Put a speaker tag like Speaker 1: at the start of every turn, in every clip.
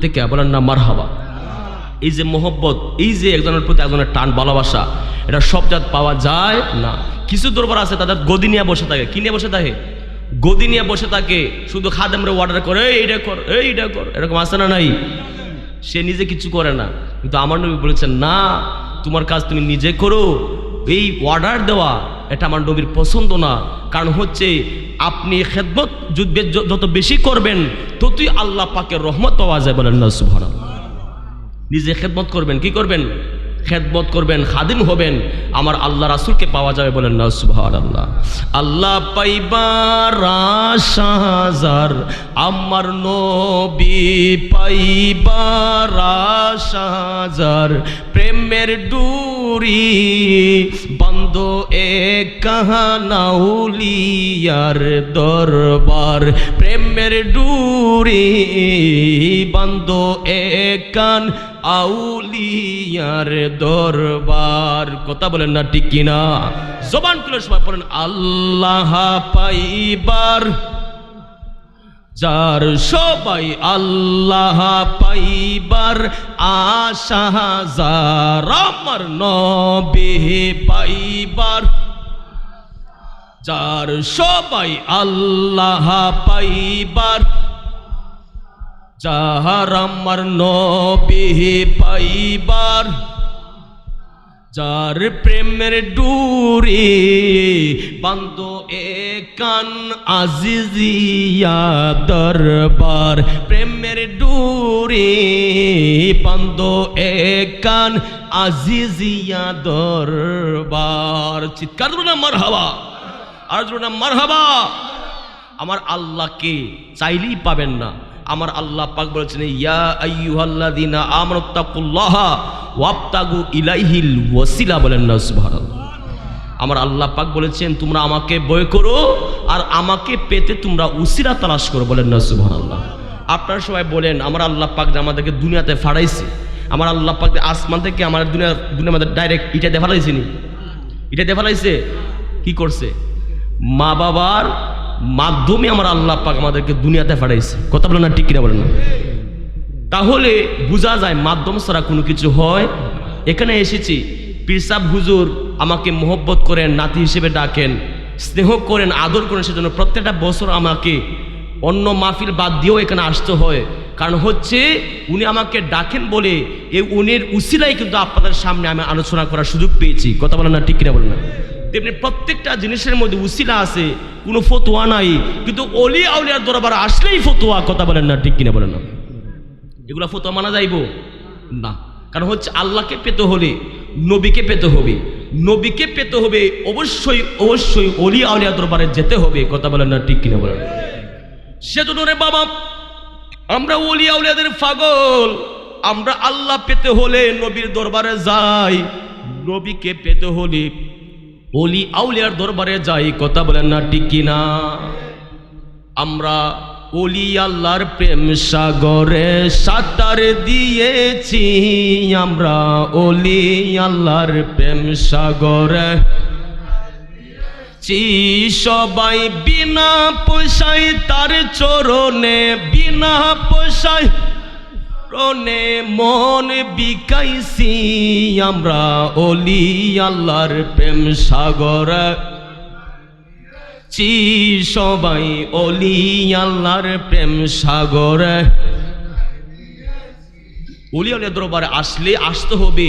Speaker 1: থেকে বলেন না মারহাবা। এই যে মোহব্বত, এই যে একজনের প্রতি একজনের টান ভালোবাসা, এটা সব জাত পাওয়া যায় না। কিছু দরবার আছে তাদের গদি নিয়ে বসে থাকে। কি নিয়ে বসে থাকে? গদি নিয়ে বসে থাকে, শুধু খাদেমরে অর্ডার করে এইটা কর এইটা কর, এরকম আছে না নাই? সে নিজে কিছু করে না, কিন্তু আমার নবী বলেছেন না, তোমার কাজ তুমি নিজে করো। এই অর্ডার দেওয়া এটা আমার নবীর পছন্দ না। কারণ হচ্ছে আপনি খেদমত যত বেশি করবেন ততই আল্লাহ পাকের রহমত পাওয়া যায়। বলেন না সুবহানাল্লাহ। নিজে খেদমত করবেন, কি করবেন? খেদমত করবেন, খাদিম হবেন, আমার আল্লাহ রাসূলকে পাওয়া যাবে। বলেন না সুবহানাল্লাহ। আল্লাহ পাইবার আশা হাজার, আমার নবী পাইবার আশা হাজার, প্রেমের ডুরি বন্ধ এক কাহানাউলিয়ার দরবার, প্রেমের ডুরি বন্ধ এক কান আউলিয়ার দরবার। কথা বলেন না ঠিক কিনা? জবান খুলে সবাই বলেন আল্লাহ পাইবার যার, সবাই আল্লাহ পাইবার আশা হাজার, আমার নবী পাইবার যার, সবাই আল্লাহ পাইবার যাহার, আমার নবী পাইবার যার, প্রেমের ডুরি বান্ধ একান আজিজিয়া দরবার, প্রেমের ডুরি বান্ধ একান আজিজিয়া দরবার। চিৎকার করুন না মারহাবা, আর বলুন না মারহাবা। আমার আল্লাহকে চাইলেই পাবেন না। আমার আল্লাহ পাক বলেছেন ইয়া আইয়ুহাল্লাযীনা আমানুত্তাকুল্লাহা ওয়াবতাগু ইলাইহিল ওয়াসিলা। বলেন না সুবহানাল্লাহ। আমার আল্লাহ পাক বলেছেন তোমরা আমাকে ভয় করো আর আমাকে পেতে তোমরা উসিলা তালাশ করো। বলেন না সুবহানাল্লাহ। আপনারা সবাই বলেন আমার আল্লাহ পাক যে আমাদেরকে দুনিয়াতে ফাড়াইছে, আমার আল্লাহ পাক আসমান থেকে আমার দুনিয়ার মধ্যে ডাইরেক্ট ইটা দিয়ে ফাড়াইছে নি? ইটা দিয়ে ফাড়াইছে? কি করছে? মা বাবার মাধ্যমে আমার আল্লাহ পাক আমাদেরকে দুনিয়াতে পাঠাইছে। কথা বলেন না ঠিক কিনা? বলেন না। তাহলে বোঝা যায় মাধ্যম ছাড়া কোনো কিছু হয়। এখানে এসেছি, পীর সাহেব হুজুর আমাকে মোহব্বত করেন, নাতি হিসেবে ডাকেন, স্নেহ করেন, আদর করেন, সেজন্য প্রত্যেকটা বছর আমাকে অন্য মাহফিল বাদ দিয়েও এখানে আসতে হয়। কারণ হচ্ছে উনি আমাকে ডাকেন বলে এই উনির উসিলাই কিন্তু আপনাদের সামনে আমি আলোচনা করার সুযোগ পেয়েছি। কথা বলেন না ঠিক কিনা? বলেন না। তেমনি প্রত্যেকটা জিনিসের মধ্যে উসিলা আছে, কোনো ফতোয়া নাই, কিন্তু অলি আউলিয়ার দরবার আসলেই ফতোয়া। কথা বলেন না ঠিক কিনা? বলেন না। এগুলা ফতোয়া মানা যাইব না। কারণ হচ্ছে আল্লাহকে পেতে হলে নবীকে পেতে হবে, নবীকে পেতে হবে অবশ্যই অবশ্যই অলি আউলিয়া দরবারে যেতে হবে। কথা বলেন না ঠিক কিনা? বলেন। সেজন্য রে বাবা, আমরা অলি আউলিয়াদের পাগল। আমরা আল্লাহ পেতে হলে নবীর দরবারে যাই, নবীকে পেতে হলে অলি আউলিয়ার দরবারে যাই। কথা বলেন না ঠিক কিনা? আমরা অলি আল্লাহর প্রেম সাগরে সাঁতার দিয়েছি, আমরা অলি আল্লাহর প্রেম সাগরে সবাই বিনা পয়সায় তার চরণে, বিনা পয়সায় রনে মন বিকাইছি, আমরা অলি আল্লাহর প্রেম সাগরে সবাই অলি আল্লাহর প্রেম সাগরে। অলি আল্লাহর দরবারে আসতে হবে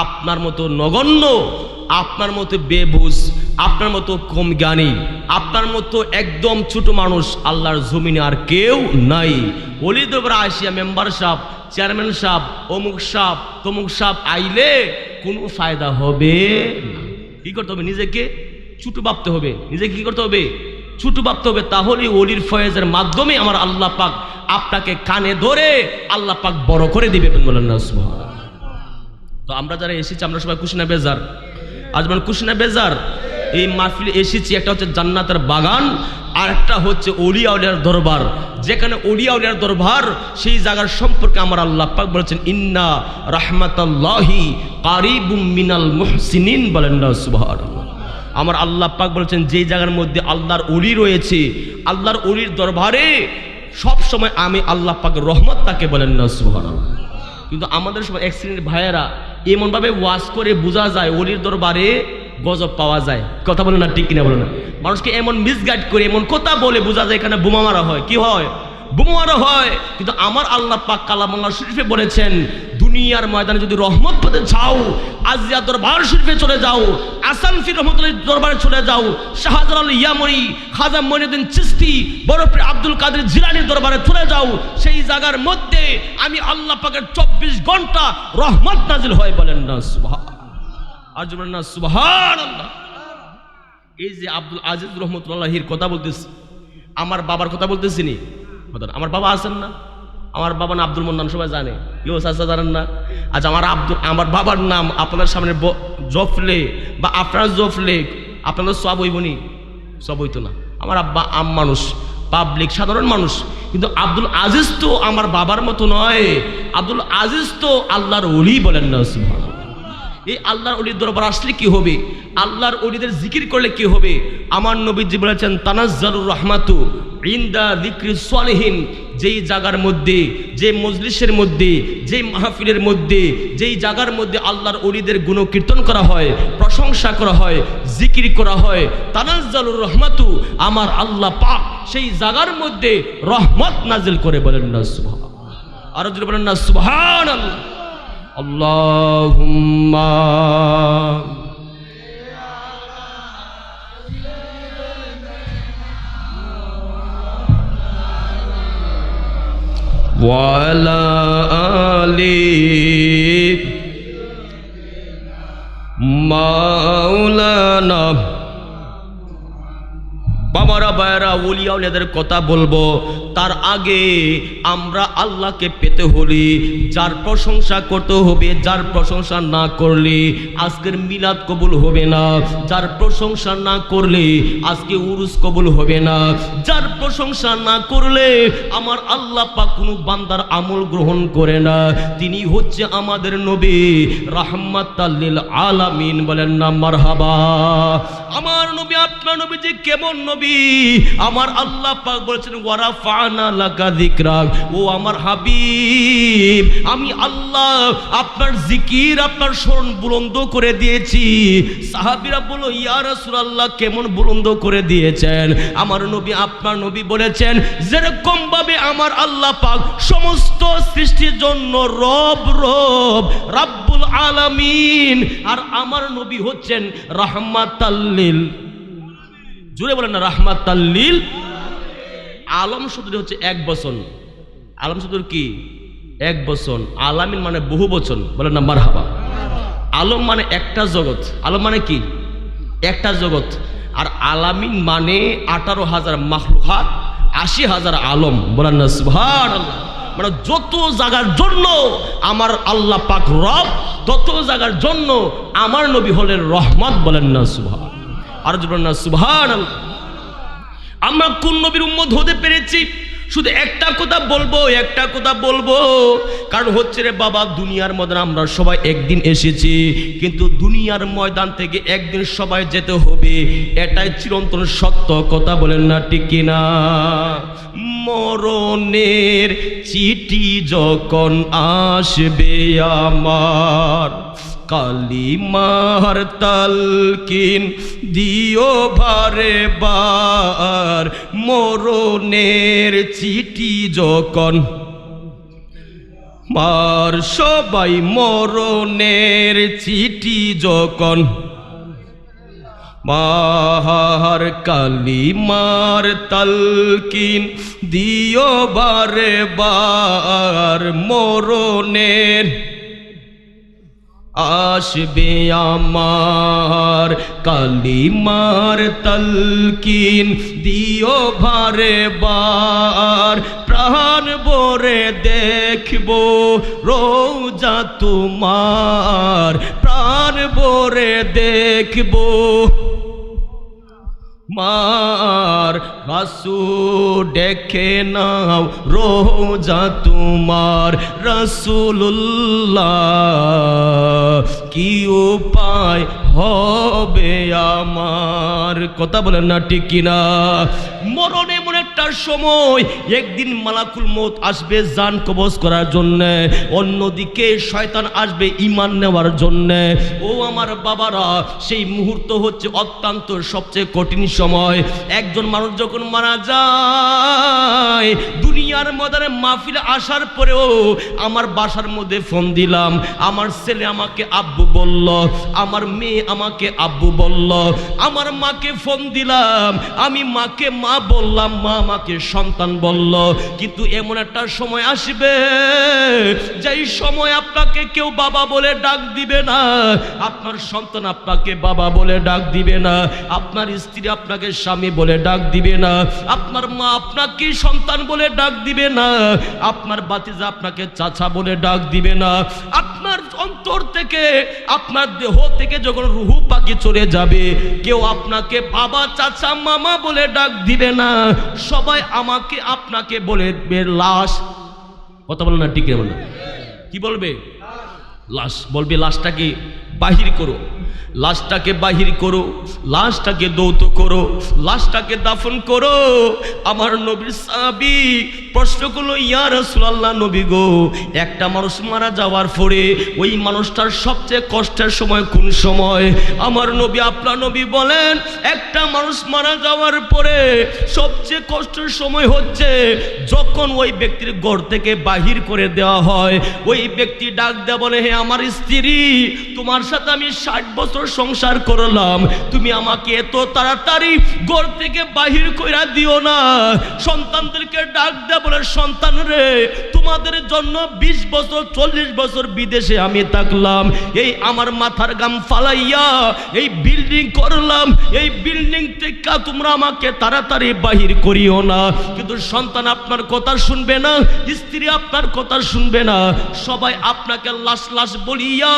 Speaker 1: আপনার মতো নগণ্য, আপনার মতো বেবুঝ, আপনার মতো কম জ্ঞানী, আপনার মতো একদম ছোট মানুষ আল্লাহর জমিনে আর কেউ নাই। অলি দরবারে আসিয়া মেম্বার সাহেব, চেয়ারম্যান সাহেব, অমুক সাহেব, তমুক সাহেব আইলে কোনো ফায়দা হবে না। কি করতে হবে? নিজেকে ছোট ভাবতে হবে। নিজেকে কি করতে হবে? ছোট ভাবতে হবে। তাহলে অলির ফয়েজের মাধ্যমে আমার আল্লাহ পাক আপনাকে কানে ধরে আল্লাহ পাক বড় করে দিবে। বলেন না সুবহানাল্লাহ। তো আমরা যারা এসেছি আমরা সবাই খুশি না বেজার? আজ মানে খুশি না বেজার? এই মাহফিলে এসেছি, একটা হচ্ছে জান্নাতের বাগান, আর একটা হচ্ছে অলিয়া উলিয়ার দরবার। যেখানে অলিয়া উলিয়ার দরবার, সেই জায়গার সম্পর্কে আমার আল্লাহ পাক বলেছেন ইন্না রাহমাতাল্লাহি কারিবুম মিনাল মুহসিনিন। বলেন না সুবহানাল্লাহ। আমার আল্লাহ পাক বলেছেন যেই জায়গার মধ্যে আল্লাহর অলি রয়েছে, আল্লাহর অলির দরবারে সব সময় আমি আল্লাহ পাকের রহমত তাকে বলেন না সুবহানাল্লাহ। কিন্তু আমাদের সময় এক শ্রেণীর ভাইয়েরা এমনভাবে ওয়াজ করে বোঝা যায় ওলির দরবারে গজব পাওয়া যায়, কথা বলে না ঠিক কিনা বলে না, মানুষকে এমন মিসগাইড করে এমন কথা বলে বোঝা যায় এখানে বোমা মারা হয়, কি হয়, বোমা মারা হয়। কিন্তু আমার আল্লাহ পাক কালামুল্লাহ শরীফে বলেছেন দুনিয়ার ময়দানে যদি রহমত পেতে চাও আজিয়া দরবার শরীফে চলে যাও, আসান ফির রহমতুল্লাহ দরবারে চলে যাও, শাহজালাল ইয়ামরি, খাজা মঈনুদ্দিন চিশতি, বরফে আব্দুল কাদের জিলানীর দরবারে চলে যাও, সেই জায়গার মধ্যে আমি আল্লাহ পাকের 24 ঘন্টা রহমত নাজিল হয়, বলেন না সুবহান, আর বলেন না সুবহানাল্লাহ। এই যে আব্দুল আজিজ রহমতুল্লাহির কথা বলতেছি, আমার বাবার কথা বলতেছি নি, আমার বাবা আছেন না, আমার বাবার নাম আব্দুল মন্নান, সবাই জানে, ইউস আসা জানেন না? আচ্ছা আমার বাবার নাম আপনাদের সামনে জফলে বা আপনার জফলে আপনাদের সব হইবনি, সব হইতো না। আমার আব্বা আম মানুষ, পাবলিক সাধারণ মানুষ, কিন্তু আব্দুল আজিজ তো আমার বাবার মতো নয়, আব্দুল আজিজ তো আল্লাহর ওলি, বলেন না সুবহানাল্লাহ। এই আল্লাহর ওলির দরবার আসলে কি হবে, আল্লাহর ওলিদের জিকির করলে কি হবে? আমার নবীজি বলেছেন তানাজ্জালুর রাহমাতু ইনদা যিকরিস সালিহিন, যেই জায়গার মধ্যে, যে মজলিসের মধ্যে, যেই মাহফিলের মধ্যে, যেই জায়গার মধ্যে আল্লাহর ওলিদের গুণকীর্তন করা হয়, প্রশংসা করা হয়, জিকির করা হয়, তানাজ্জালুর রাহমাতু, আমার আল্লাহ পাক সেই জায়গার মধ্যে রহমত নাজিল করে, বলেন না সুবহানাল্লাহ, আর যদি বলেন না সুবহানাল্লাহ। আল্লাহুম্মা ওয়া আলা আলি মাওলানা। বাবারা ভাইয়েরা, ওলিয়া ওলিয়াদের কথা বলবো, তার আগে আমরা আল্লাহকে পেতে হলে যার প্রশংসা করতে হবে, যার প্রশংসা না করলে আজকের মিলাদ কবুল হবে না, যার প্রশংসা না করলে আজকে উরুস কবুল হবে না, যার প্রশংসা না করলে আমার আল্লাহ পাক কোনো বান্দার আমল গ্রহণ করে না। তিনি হচ্ছে আমাদের নবী রাহমাতাল লিল আলামিন, বলেন না মারহাবা। আমার নবী, আপনার নবী যে কেমন নবী, আমার আল্লাহ পাক বলেছেন ওয়ারাফানা লাকা যিকরাক, ও আমার হাবিব, আমি আল্লাহ আপনার জিকির, আপনার স্মরণ বুলন্দ করে দিয়েছি। সাহাবীরা বলল ইয়া রাসূলুল্লাহ কেমন বুলন্দ করে দিয়েছেন? আমার নবী, আপনার নবী বলেছেন যেরকম ভাবে আমার আল্লাহ পাক সমস্ত সৃষ্টির জন্য রব রাব্বুল আলামিন, আর আমার নবী হচ্ছেন রাহমাতাল লিল, জুড়ে বলেন না রাহমাতাল লিল আলম। শব্দটি হচ্ছে এক বচন, আলম শব্দ কি? এক বচন, আলামিন মানে বহু বচন, বলেন না মারহাবা। আলম মানে একটা জগৎ, আলম মানে কি? একটা জগৎ, আর আলামিন মানে 18,000 মাখলুকাত, 80,000 আলম, বলেন না সুবহানাল্লাহ। মানে যত জায়গার জন্য আমার আল্লাহ পাক রব, তত জায়গার জন্য আমার নবী হলেন রহমত, বলেন না সুবহান, আর বলেন না সুবহানাল্লাহ। আমরা কোন নবীর উম্মত হতে পেরেছি? শুধু একটা কথা বলবো, কারণ হচ্ছে রে বাবা, দুনিয়ার ময়দান আমরা সবাই একদিন এসেছি, কিন্তু দুনিয়ার ময়দান থেকে একদিন সবাই যেতে হবে, এটাই চিরন্তন সত্য, কথা বলেন না ঠিক কিনা? মরণের চিঠি যখন আসবে আমার, কালিমার তালকিন দিও বারে বার, মরণের চিঠি যখন মার সবাই, মরণের চিঠি যখন মার, কালিমার তালকিন দিও বারে বার, মরণের আসবে আমার, কালিমার তালকিন দিও বারে বার, প্রাণ ভরে দেখবো রোজা তোমার, প্রাণ ভরে দেখবো মার, রাসূল দেখে নাও রোজা তোমার, রাসূলুল্লাহ কি উপায় হবে আমার, কথা বলেন না ঠিক কিনা? মরণে এমন একটা একটা সময় একদিন মালাকুল মউত আসবে জান কবজ করার জন্য, অন্যদিকে শয়তান আসবে ঈমান নেওয়ার জন্য। ও আমার বাবারা, সেই মুহূর্ত হচ্ছে অত্যন্ত সবচেয়ে কঠিন সময়। একজন মানুষ যখন মারা যায়, দুনিয়ার ময়দানে মাহফিলে আসার পরেও আমার বাসার মধ্যে ফোন দিলাম, আমার ছেলে আমাকে আব্বু বলল, আমার মেয়ে আমাকে আব্বু বলল, আমার মাকে ফোন দিলাম, আমি মাকে মা বললাম, মা আমাকে সন্তান বলল। কিন্তু এমন একটা সময় আসবে যেই সময় আপনাকে কেউ বাবা বলে ডাক দিবে না, আপনার সন্তান আপনাকে বাবা বলে ডাক দিবে না, আপনার স্ত্রী আপনাকে স্বামী বলে ডাক দিবে না, আপনার মা আপনাকে সন্তান বলে ডাক দিবে না, আপনার ভাতিজা আপনাকে চাচা বলে ডাক দিবে না। আপনার অন্তর থেকে, আপনার দেহ থেকে যখন রূহ পাখি চলে যাবে, কেউ আপনাকে বাবা চাচা মামা বলে ডাক দিবে না, সবাই আমাকে আপনাকে বলে লাশ। কথা বলে না, ঠিক না? কি বলবে? লাশ বলবে। লাশটাকে বাহির করো, লাশটাকে বাহির করো, লাশটাকে দৌত করো, লাশটাকে দাফন করো। আমার নবীর সাহাবী প্রশ্ন করলো, ইয়া রাসূলুল্লাহ, নবী গো, একটা মানুষ মারা যাওয়ার পরে ওই মানুষটার সবচেয়ে কষ্টের সময় কোন সময়? আমার নবী, আপনার নবী বলেন, একটা মানুষ মারা যাওয়ার পরে সবচেয়ে কষ্টের সময় হচ্ছে যখন ওই ব্যক্তির ঘর থেকে বাহির করে দেওয়া হয়। ওই ব্যক্তি ডাক দেয়া বলে, হে আমার স্ত্রী, তোমার সাথে আমি 60 বছর সংসার করলাম, তুমি আমাকে এত তাড়াতাড়ি ঘর থেকে বাহির কইরা দিও না। সন্তানদেরকে ডাক দেয়া বলে, সন্তান রে, তোমাদের জন্য 20 বছর 40 বছর বিদেশে আমি থাকলাম, এই আমার মাথার গাম ফালাইয়া এই বিল্ডিং করলাম, এই বিল্ডিং থেকে তোমরা আমাকে তাড়াতাড়ি বাহির করিও না। কিন্তু সন্তান আপনার কথা শুনবে না, স্ত্রী আপনার কথা শুনবে না, সবাই আপনাকে লাশ লাশ বলিয়া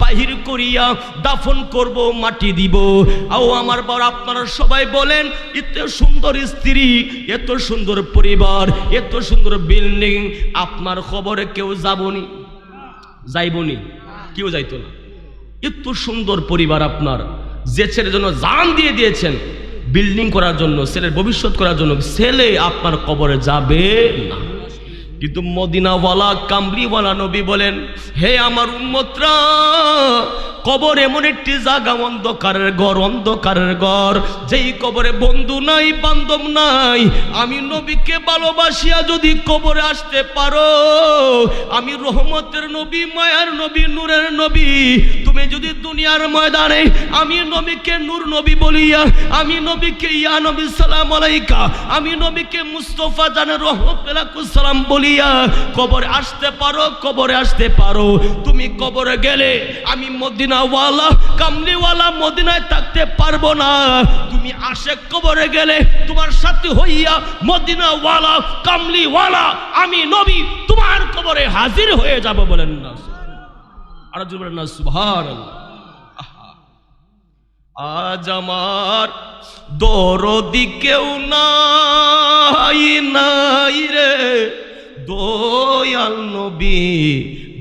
Speaker 1: বাহির করিয়া দাফন করব, মাটি দিব। আও আমার বাবা, আপনারা সবাই বলেন, এত সুন্দর স্ত্রী, এত সুন্দর পরিবার, এত সুন্দর বিল্ডিং, আপনার খবরে কেউ যাবনি? যাইবনি? কেউ যাইতো না। এত সুন্দর পরিবার আপনার, যে ছেলের জন্য জান দিয়ে দিয়েছেন বিল্ডিং করার জন্য, ছেলের ভবিষ্যৎ করার জন্য, ছেলে আপনার কবরে যাবে না। কিন্তু মদিনাওয়ালা কামলিওয়ালা নবী বলেন, হে আমার উম্মতরা, কবর এমন একটি জায়গা, অন্ধকারের ঘর, অন্ধকারের ঘর, যেই কবরে বন্ধু নাই, বান্ধব নাই। আমি নবীকে ভালোবাসিয়া যদি কবরে আসতে পারো, আমি রহমতের নবী, মায়ার নবী, নূরের নবী, তুমি যদি দুনিয়ার ময়দানে আমি নবীকে নূর নবী বলিয়া, আমি নবীকে ইয়া নবী সালাম আলাইকা, আমি নবীকে মুস্তাফা জানে রহমতুল্লাহ সালাম বলিয়া কবরে আসতে পারো, কবরে আসতে পারো, তুমি কবরে গেলে আমি মদিনাওয়ালা কামলিওয়ালা মদিনায় থাকতে পারবো না। তুমি আশেক কবরে গেলে তোমার সাথে হইয়া মদিনাওয়ালা কামলিওয়ালা আমি নবী তোমার কবরে হাজির হয়ে যাব। বলেন না, আর বলেন না সুবহানাল্লাহ। আজ আমার দরদি কেউ নাই, নাই রে দয়াল নবী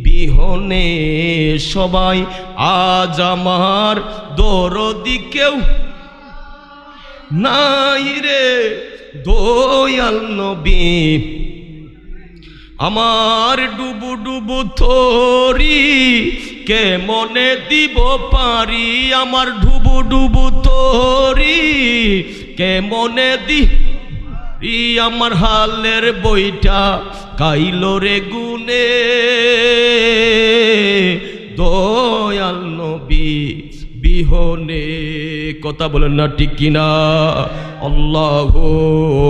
Speaker 1: বিহনে সবাই, আজ আমার দরদি কেউ নাই রে দয়াল নবী, আমার ডুবু ডুবু থরি কে মনে দিব পারি, আমার ডুবু ডুবু থরি কে মনে দি, আমার হালের বইটা কাইলো রে গুনে দয়াল নবী বিহনে। কথা বলেন না, ঠিক কিনা? আল্লাহুম্মা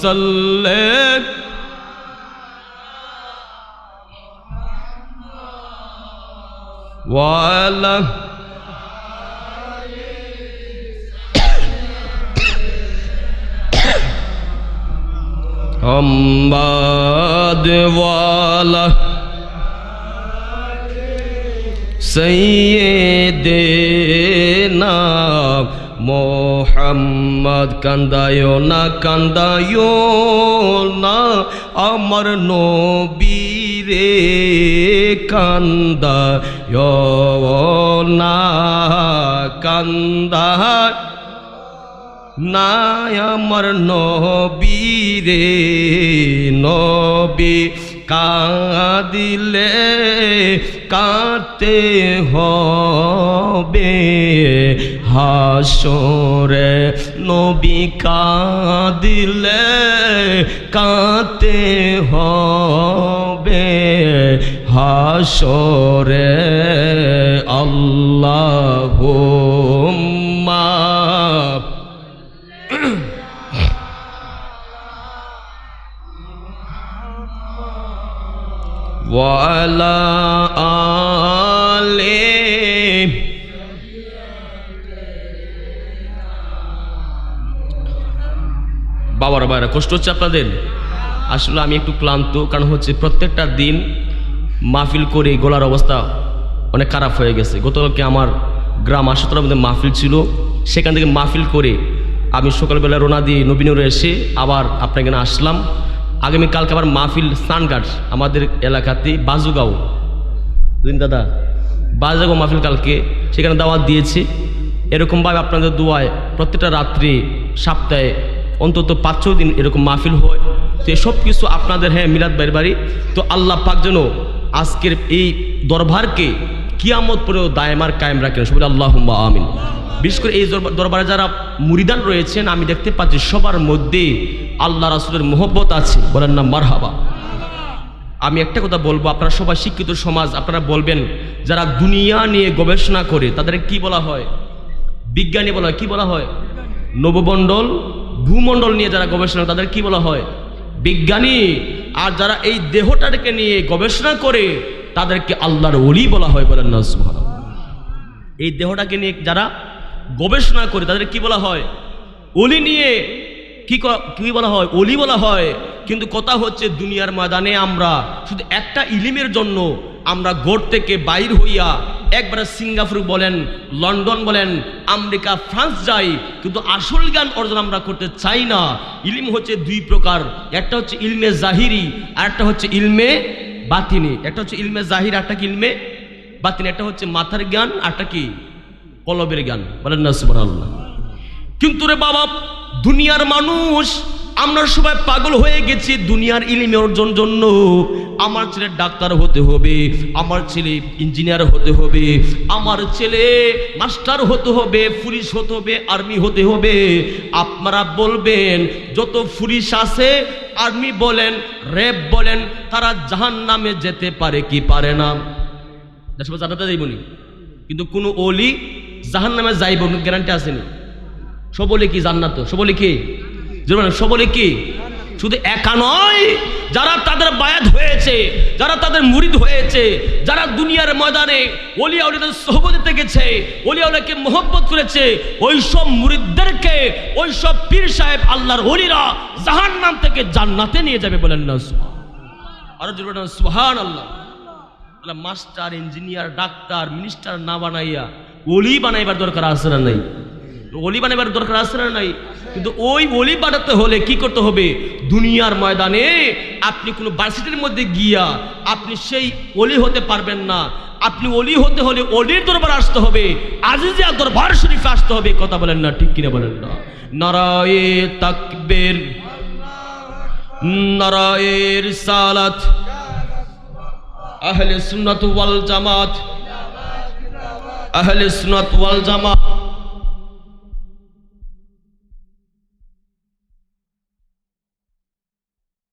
Speaker 1: সাল্লি ওয়ালা হামদ ওয়ালা সাইয়্যিদিনা মোহাম্মদ। কান্দায়ো না, কান্দায়ো না আমার নবী রে, কান্দায়ো না, কান্দা নাই আমার নবী রে নবী কাঁদিলে কাঁদতে হবে হাসরে নবী কাঁদিলে কাঁদতে হবে হাসরে আল্লাহুম্মা ওয়ালা আলে বাবার বাইরে কষ্ট হচ্ছে আপনাদের? আসলে আমি একটু ক্লান্ত, কারণ হচ্ছে প্রত্যেকটা দিন মাহফিল করে গলার অবস্থা অনেক খারাপ হয়ে গেছে। গতকালকে আমার গ্রাম আশুতলার মধ্যে মাহফিল ছিল, সেখান থেকে মাহফিল করে আমি সকালবেলা রওনা দিয়ে নবীনগরে এসে আবার আপনার এখানে আসলাম। আগামীকালকে আবার মাহফিল স্নানঘাট আমাদের এলাকাতে বাজুগাঁও, দাদা বাজুগাঁও মাহফিল কালকে, সেখানে দাওয়াত দিয়েছি। এরকমভাবে আপনাদের দোয়ায় প্রত্যেকটা রাত্রি সপ্তাহে অন্তত 5-6 দিন এরকম মাহফিল হয়। তো এসব কিছু আপনাদের মিলাদ ভাইয়ের বাড়ি। তো আল্লাহ পাক যেন আজকের এই দরবারকে কিয়ামত পরেও দায়মার কায়েম রাখেন, সবাই আল্লাহুম্মা আমিন। বিশেষ করে এই দরবারে যারা মুরিদান রয়েছেন, আমি দেখতে পাচ্ছি সবার মধ্যে আল্লাহ রাসূলের মোহব্বত আছে, বলেন না মারহাবা। আমি একটা কথা বলবো, আপনারা সবাই শিক্ষিত সমাজ, আপনারা বলবেন যারা দুনিয়া নিয়ে গবেষণা করে তাদের কি বলা হয়? বিজ্ঞানী বলা হয়। কি বলা হয়? নবমণ্ডল ভূমণ্ডল নিয়ে যারা গবেষণা তাদের কি বলা হয়? বিজ্ঞানী। আর যারা এই দেহটাকে নিয়ে গবেষণা করে তাদেরকে আল্লাহর ওলি বলা হয়, বলেন না সুবহানাল্লাহ। এই দেহটাকে নিয়ে যারা গবেষণা করে তাদের কি বলা হয়? ওলি। নিয়ে কি বলা হয়? ওলি বলা হয়। কিন্তু কথা হচ্ছে দুনিয়ার ময়দানে আমরা শুধু একটা ইলিমের জন্য আমরা ঘর থেকে বাইর হইয়া একবারে সিঙ্গাপুর বলেন, লন্ডন বলেন, আমেরিকা, ফ্রান্স যাই, কিন্তু আসল জ্ঞান অর্জন আমরা করতে চাই না। ইলম হচ্ছে 2 প্রকার, একটা হচ্ছে ইলমে জাহিরি আর একটা হচ্ছে ইলমে বাতিনি। একটা হচ্ছে ইলমে জাহির, একটা কি ইলমে বাতিনি। একটা হচ্ছে মাথার জ্ঞান, আরটা কি কলবের জ্ঞান, বলেন না সুবহানাল্লাহ। কিন্তু রে বাবা, দুনিয়ার মানুষ আমরা সবাই পাগল হয়ে গেছি দুনিয়ার ইলমে অর্জন জন্য। আমার ছেলে ডাক্তার হতে হবে, আমার ছেলে ইঞ্জিনিয়ার হতে হবে, আমার ছেলে মাস্টার হতে হবে, পুলিশ হতে হবে, আর্মি হতে হবে। আপনারা বলবেন যত পুলিশ আছে, আর্মি বলেন, র্যাব বলেন, তারা জাহান্নামে যেতে পারে কি পারে না? সবাই জানাতে যাইবনি, কিন্তু কোনো ওলি জাহান্নামে যাইব গ্যারান্টি আসেনি। সবলে কি জান্নাত? সবলে কি? সবলে কি? শুধু একা নয়, যারা তাদের বায়াত হয়েছে, যারা তাদের মুরিদ হয়েছে, যারা দুনিয়ার ময়দানে ওলি আউলিয়াদের সোহবতে থেকেছে, ওলি আউলিয়াকে মোহব্বত করেছে, ওই সব মুরিদদেরকে, ওই সব পীর সাহেব আল্লাহর ওলিরা জাহান্নাম থেকে জান্নাতে নিয়ে যাবে, বলেন না সুবহানাল্লাহ। আর জোরে বলেন সুবহানাল্লাহ। তাহলে মাস্টার, ইঞ্জিনিয়ার, ডাক্তার, মিনিস্টার না বানাইয়া ওলি বানাইবার দরকার আছে না নাই? ওলি বানাইবার দরকার আছে না নাই? কিন্তু ওই ওলি বানাতে হলে কি করতে হবে? দুনিয়ার ময়দানে আপনি কোনো ভার্সিটির মধ্যে গিয়া আপনি সেই ওলি হতে পারবেন না। আপনি ওলি হতে হলে ওলির দরবার আসতে হবে, আজিজিয়া দরবার শরীফে আসতে হবে। কথা বলেন না, ঠিক কিনা বলেন না? নারায়ে তাকবীর, নারায়ে রিসালাত, আহলে সুন্নাত ওয়াল জামাত, আহলে সুন্নাত ওয়াল জামাত।